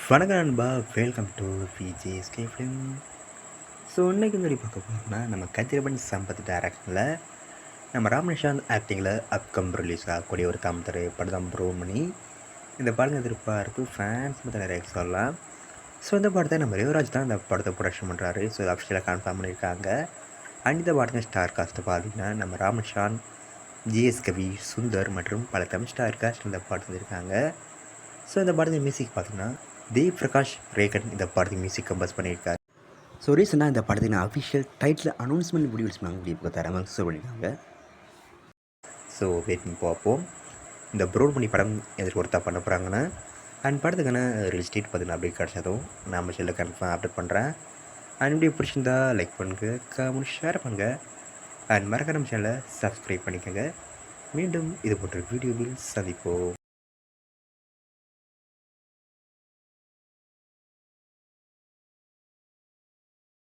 வணக்கம் நண்பா, welcome to VJSK film. So இன்றைக்கி முன்னாடி பார்க்க போகிறோம்னா நம்ம கதிரவன் சம்பத் டைரக்ஷனில் நம்ம ராமநிஷாந்த் ஆக்டிங்கில் அப்கம் ரிலீஸ் ஆகக்கூடிய ஒரு தமிழ் படம் ப்ரோமணி. இந்த படம் எதிர்பார்ப்பு ஃபேன்ஸ் மட்டும் நிறைய சொல்லலாம். ஸோ இந்த படத்தை நம்ம யுவராஜ் தான் இந்த படத்தை ப்ரொடக்ஷன் பண்ணுறாரு. ஸோ அஃபிஷியலாக கன்ஃபார்ம் பண்ணியிருக்காங்க. அண்ட் இந்த படத்தின் ஸ்டார் காஸ்ட்டு பார்த்திங்கன்னா நம்ம ராமநிஷாந்த், ஜிஎஸ் கவி, சுந்தர் மற்றும் பல தமிழ் ஸ்டார் காஸ்ட் இந்த படத்தில் இருக்காங்க. ஸோ இந்த படத்தின் மியூசிக் பார்த்திங்கன்னா தேவ் பிரகாஷ் ரேகன் இந்த படத்துக்கு மியூசிக் கம்போஸ் பண்ணியிருக்காரு. ஸோ ரீசெண்டாக இந்த படத்தின் அஃபிஷியல் டைட்டில் அனௌன்ஸ்மெண்ட் வீடியோ முடிவு தரமாக ஷோ பண்ணியிருக்காங்க. ஸோ வெயிட் பண்ணி பார்ப்போம் இந்த ப்ரோமணி படம் எதிர்க்கு ஒருத்தா பண்ண போகிறாங்கன்னா. அண்ட் படத்துக்கான ரிலீஸ் டேட் பார்த்திங்கன்னா அப்படி கிடச்சதும் நம்ம செல்லில் கன்ஃபார்ம் அப்டேட் பண்ணுறேன். அண்ட் இப்படி பிடிச்சிருந்தா லைக் பண்ணுங்கள், கமெண்ட் ஷேர் பண்ணுங்கள். அண்ட் மறக்காம சேனலை சப்ஸ்கிரைப் பண்ணிக்கோங்க. மீண்டும் இது போன்ற வீடியோவில் சந்திப்போம்.